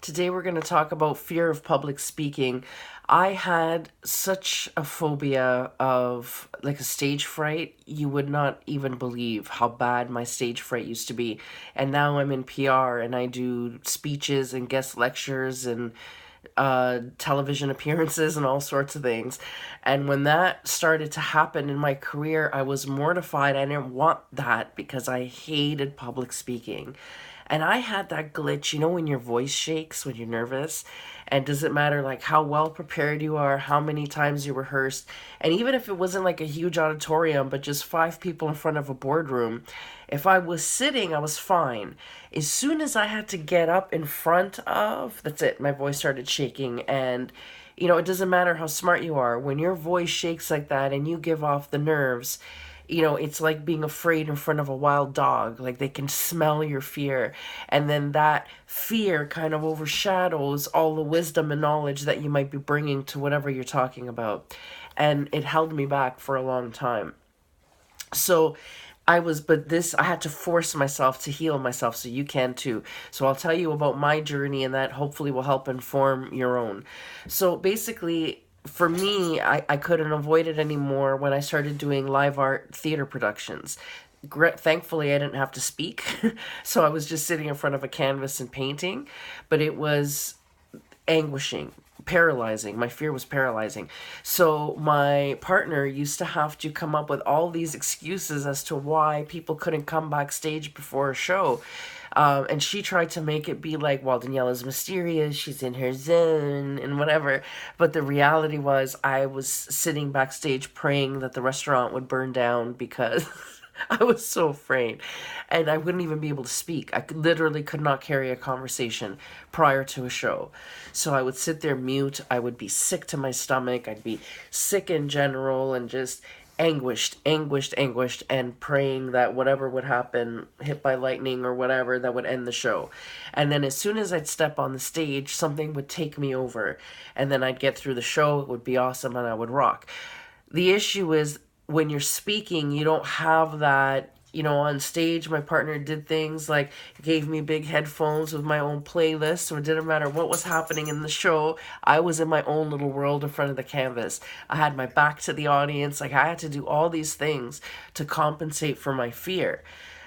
Today we're going to talk about fear of public speaking. I had such a phobia of like a stage fright. You would not even believe how bad my stage fright used to be. And now I'm in PR and I do speeches and guest lectures and television appearances and all sorts of things. And when that started to happen in my career, I was mortified. I didn't want that because I hated public speaking. And I had that glitch, when your voice shakes when you're nervous. And does it matter like how well prepared you are, how many times you rehearsed, and even if it wasn't like a huge auditorium, but just five people in front of a boardroom, if I was sitting, I was fine. As soon as I had to get up in front of, that's it, my voice started shaking. And it doesn't matter how smart you are, when your voice shakes like that and you give off the nerves, it's like being afraid in front of a wild dog. Like they can smell your fear. And then that fear kind of overshadows all the wisdom and knowledge that you might be bringing to whatever you're talking about. And it held me back for a long time. So I had to force myself to heal myself, so you can too. So I'll tell you about my journey, and that hopefully will help inform your own. So basically, for me, I couldn't avoid it anymore when I started doing live art theater productions. Thankfully, I didn't have to speak, so I was just sitting in front of a canvas and painting, but it was anguishing, paralyzing. My fear was paralyzing. So my partner used to have to come up with all these excuses as to why people couldn't come backstage before a show. And she tried to make it be like, well, Daniela's mysterious, she's in her zone, and whatever. But the reality was, I was sitting backstage praying that the restaurant would burn down because I was so afraid. And I wouldn't even be able to speak. Literally could not carry a conversation prior to a show. So I would sit there mute. I would be sick to my stomach. I'd be sick in general and just anguished, and praying that whatever would happen, hit by lightning or whatever, that would end the show. And then as soon as I'd step on the stage, something would take me over. And then I'd get through the show. It would be awesome and I would rock. The issue is when you're speaking, you don't have that. On stage, my partner did things like gave me big headphones with my own playlist, so it didn't matter what was happening in the show. I was in my own little world in front of the canvas. I had my back to the audience. Like I had to do all these things to compensate for my fear.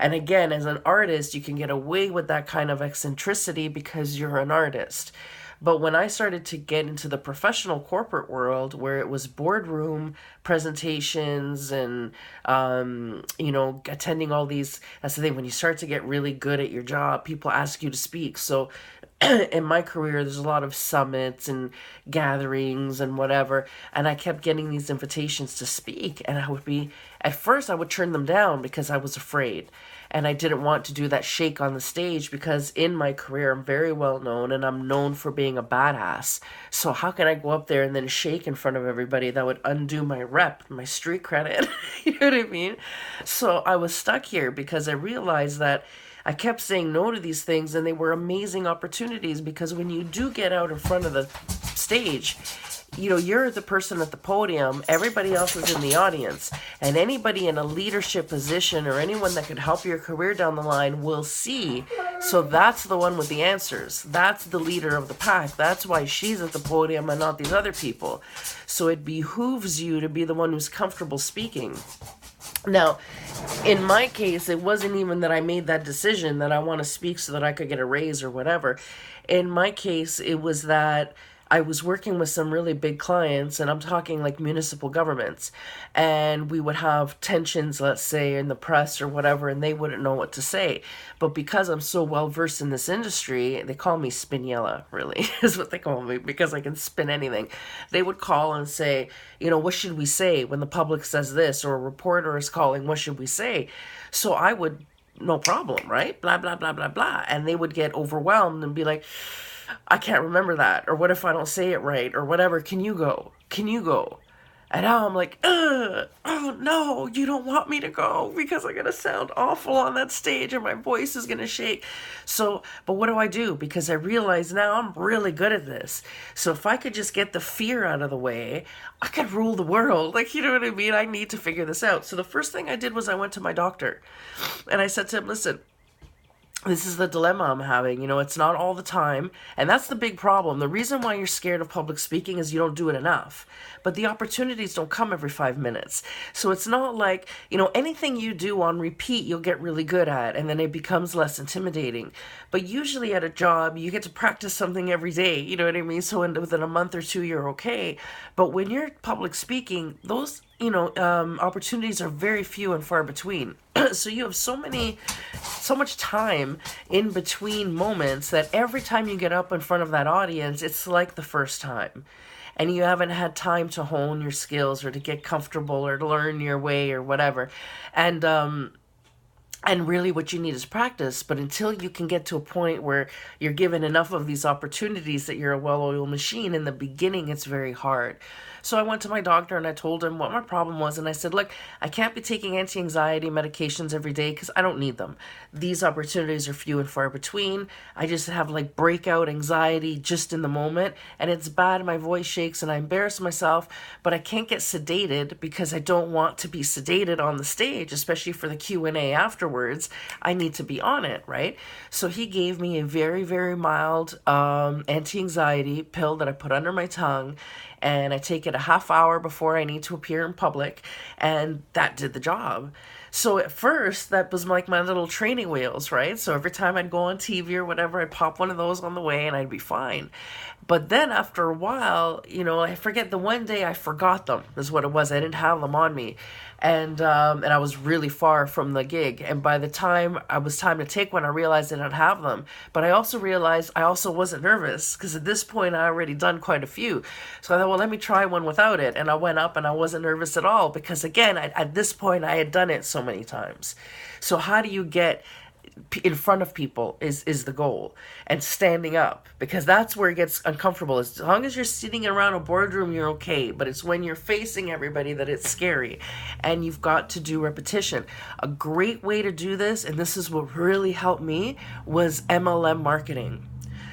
And again, as an artist, you can get away with that kind of eccentricity because you're an artist. But when I started to get into the professional corporate world where it was boardroom presentations and, attending all these, that's the thing, when you start to get really good at your job, people ask you to speak. So in my career, there's a lot of summits and gatherings and whatever. And I kept getting these invitations to speak. And at first I would turn them down because I was afraid. And I didn't want to do that shake on the stage because in my career, I'm very well known and I'm known for being a badass. So how can I go up there and then shake in front of everybody? That would undo my rep, my street credit. You know what I mean? So I was stuck here because I realized that I kept saying no to these things and they were amazing opportunities because when you do get out in front of the stage, you're the person at the podium, everybody else is in the audience, and anybody in a leadership position or anyone that could help your career down the line will see. So that's the one with the answers. That's the leader of the pack. That's why she's at the podium and not these other people. So it behooves you to be the one who's comfortable speaking. Now, in my case, it wasn't even that I made that decision that I want to speak so that I could get a raise or whatever. In my case, it was that I was working with some really big clients, and I'm talking like municipal governments, and we would have tensions, let's say, in the press or whatever, and they wouldn't know what to say. But because I'm so well versed in this industry, they call me Spinella, really, is what they call me, because I can spin anything. They would call and say, what should we say when the public says this, or a reporter is calling, what should we say? So I would, no problem, right? Blah, blah, blah, blah, blah. And they would get overwhelmed and be like, I can't remember that, or what if I don't say it right, or whatever, can you go? And now I'm like, oh no, you don't want me to go because I'm going to sound awful on that stage and my voice is going to shake. So, but what do I do? Because I realize now I'm really good at this. So if I could just get the fear out of the way, I could rule the world. Like, you know what I mean? I need to figure this out. So the first thing I did was I went to my doctor and I said to him, listen, This is the dilemma I'm having. It's not all the time. And that's the big problem. The reason why you're scared of public speaking is you don't do it enough. But the opportunities don't come every 5 minutes. So it's not like, anything you do on repeat, you'll get really good at, and then it becomes less intimidating. But usually at a job, you get to practice something every day. You know what I mean? So within a month or two, you're okay. But when you're public speaking, those opportunities are very few and far between. So you have so much time in between moments that every time you get up in front of that audience, it's like the first time. And you haven't had time to hone your skills or to get comfortable or to learn your way or whatever. And really what you need is practice. But until you can get to a point where you're given enough of these opportunities that you're a well-oiled machine, in the beginning it's very hard. So I went to my doctor and I told him what my problem was. And I said, look, I can't be taking anti-anxiety medications every day because I don't need them. These opportunities are few and far between. I just have like breakout anxiety just in the moment. And it's bad. My voice shakes and I embarrass myself. But I can't get sedated because I don't want to be sedated on the stage, especially for the Q&A afterwards. I need to be on it, right? So he gave me a very, very mild anti-anxiety pill that I put under my tongue. And I take it a half hour before I need to appear in public, and that did the job. So at first, that was like my little training wheels, right? So every time I'd go on TV or whatever, I'd pop one of those on the way and I'd be fine. But then after a while, I forget, the one day I forgot them is what it was. I didn't have them on me. And I was really far from the gig. And by the time I was time to take one, I realized I didn't have them. But I also realized I also wasn't nervous because at this point I already done quite a few. So I thought, well, let me try one without it. And I went up and I wasn't nervous at all because, again, at this point I had done it so many times. So how do you get in front of people is the goal, and standing up, because that's where it gets uncomfortable. As long as you're sitting around a boardroom, you're okay, but it's when you're facing everybody that it's scary, and you've got to do repetition. A great way to do this, and this is what really helped me, was MLM marketing.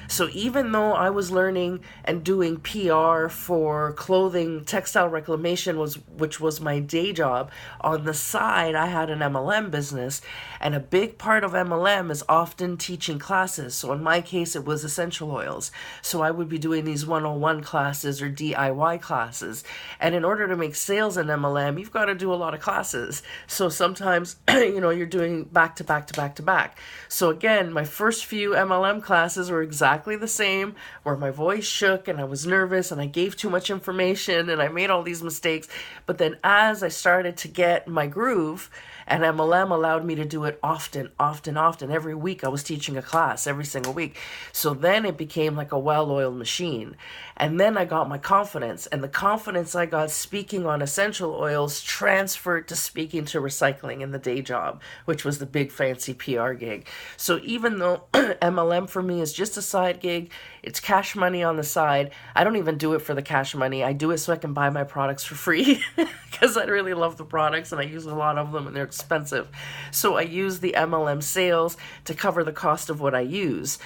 So even though I was learning and doing PR for clothing, textile reclamation, which was my day job, on the side I had an MLM business, and a big part of MLM is often teaching classes. So in my case, it was essential oils. So I would be doing these 101 classes or DIY classes. And in order to make sales in MLM, you've got to do a lot of classes. So sometimes, you're doing back to back to back to back. So again, my first few MLM classes were exactly the same, where my voice shook and I was nervous and I gave too much information and I made all these mistakes. But then as I started to get my groove, and MLM allowed me to do it often. Every week I was teaching a class every single week. So then it became like a well-oiled machine. And then I got my confidence. And the confidence I got speaking on essential oils transferred to speaking to recycling in the day job, which was the big fancy PR gig. So even though MLM for me is just a side gig, it's cash money on the side. I don't even do it for the cash money. I do it so I can buy my products for free because I really love the products and I use a lot of them and they're expensive. So I use the MLM sales to cover the cost of what I use.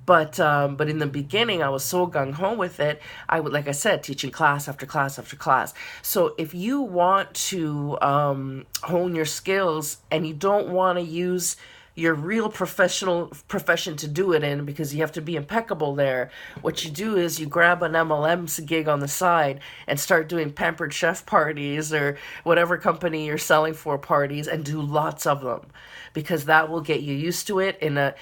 But in the beginning, I was so gung-ho with it. I would, like I said, teaching class after class after class. So if you want to hone your skills and you don't want to use your real profession to do it in, because you have to be impeccable there, what you do is you grab an MLM gig on the side and start doing Pampered Chef parties or whatever company you're selling for parties, and do lots of them, because that will get you used to it in an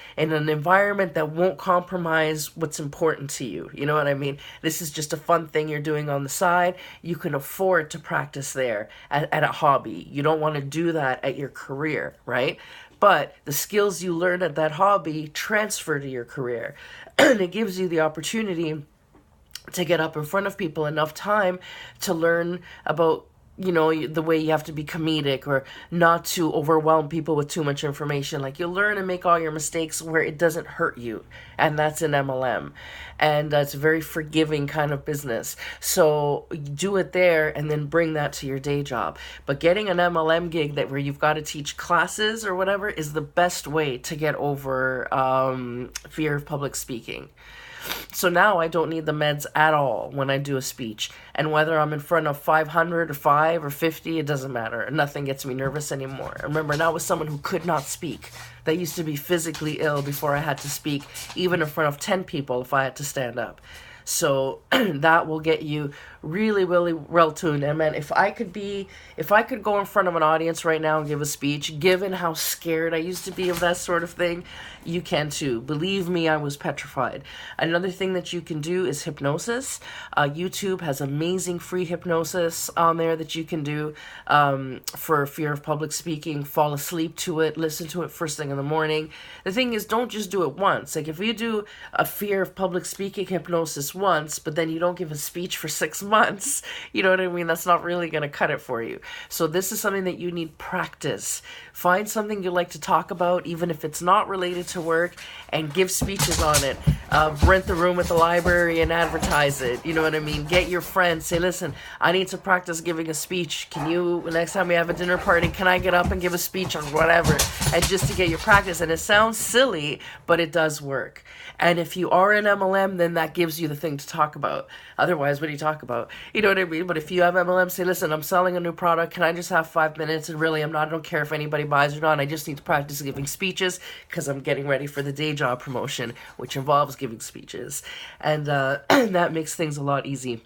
environment that won't compromise what's important to you. You know what I mean? This is just a fun thing you're doing on the side. You can afford to practice there at a hobby. You don't want to do that at your career, right? But the skills you learn at that hobby transfer to your career. And it gives you the opportunity to get up in front of people enough time to learn about, the way you have to be comedic or not to overwhelm people with too much information. Like, you'll learn and make all your mistakes where it doesn't hurt you. And that's an MLM. And it's a very forgiving kind of business. So do it there and then bring that to your day job. But getting an MLM gig where you've got to teach classes or whatever is the best way to get over fear of public speaking. So now I don't need the meds at all when I do a speech. And whether I'm in front of 500 or 5 75 or 50, it doesn't matter. Nothing gets me nervous anymore. Remember, now I was someone who could not speak. That used to be physically ill before I had to speak, even in front of 10 people if I had to stand up. So that will get you really, really well tuned. And man, if I could go in front of an audience right now and give a speech, given how scared I used to be of that sort of thing, you can too. Believe me, I was petrified. Another thing that you can do is hypnosis. YouTube has amazing free hypnosis on there that you can do for fear of public speaking. Fall asleep to it, listen to it first thing in the morning. The thing is, don't just do it once. Like if you do a fear of public speaking hypnosis once, but then you don't give a speech for 6 months, you know what I mean? That's not really going to cut it for you. So this is something that you need practice. Find something you like to talk about, even if it's not related to work, and give speeches on it. Rent the room at the library and advertise it. You know what I mean? Get your friends. Say, listen, I need to practice giving a speech. Can you, next time we have a dinner party, can I get up and give a speech on whatever? And just to get your practice. And it sounds silly, but it does work. And if you are an MLM, then that gives you the thing to talk about. Otherwise, what do you talk about? You know what I mean? But if you have MLM, say, listen, I'm selling a new product. Can I just have 5 minutes? And really, I don't care if anybody buys or not. I just need to practice giving speeches because I'm getting ready for the day job promotion, which involves giving speeches. And that makes things a lot easier.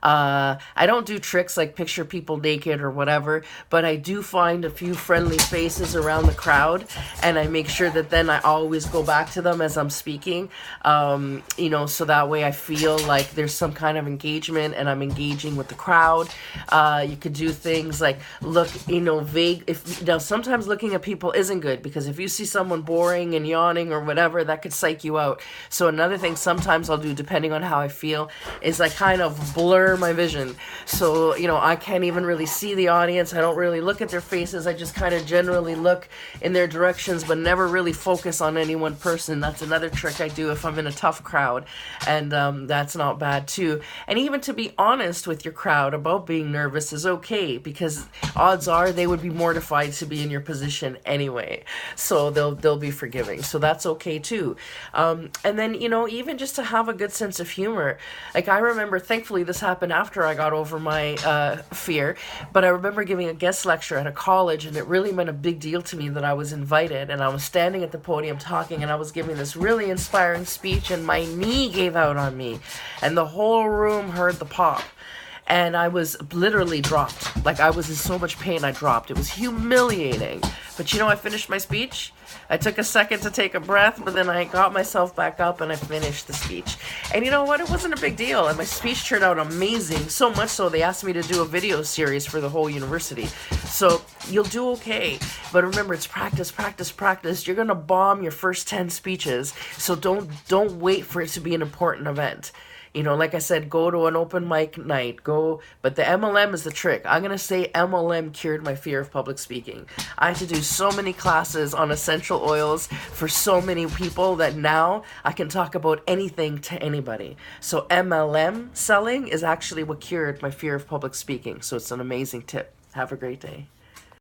I don't do tricks like picture people naked or whatever, but I do find a few friendly faces around the crowd, and I make sure that then I always go back to them as I'm speaking, so that way I feel like there's some kind of engagement and I'm engaging with the crowd. You could do things like look, vague. Now sometimes looking at people isn't good, because if you see someone boring and yawning or whatever, that could psych you out. So another thing sometimes I'll do, depending on how I feel, is I kind of blur my vision. So, I can't even really see the audience. I don't really look at their faces. I just kind of generally look in their directions, but never really focus on any one person. That's another trick I do if I'm in a tough crowd. And that's not bad too. And even to be honest with your crowd about being nervous is okay, because odds are they would be mortified to be in your position anyway. So they'll be forgiving. So that's okay too. And then, even just to have a good sense of humor. Like I remember, thankfully this happened after I got over my fear, but I remember giving a guest lecture at a college, and it really meant a big deal to me that I was invited, and I was standing at the podium talking, and I was giving this really inspiring speech, and my knee gave out on me, and the whole room heard the pop. And I was literally dropped. Like I was in so much pain, I dropped. It was humiliating. But I finished my speech. I took a second to take a breath, but then I got myself back up and I finished the speech. And you know what? It wasn't a big deal. And my speech turned out amazing. So much so they asked me to do a video series for the whole university. So you'll do okay. But remember, it's practice, practice, practice. You're going to bomb your first 10 speeches. So don't wait for it to be an important event. Like I said, go to an open mic night, but the MLM is the trick. I'm going to say MLM cured my fear of public speaking. I had to do so many classes on essential oils for so many people that now I can talk about anything to anybody. So MLM selling is actually what cured my fear of public speaking. So it's an amazing tip. Have a great day.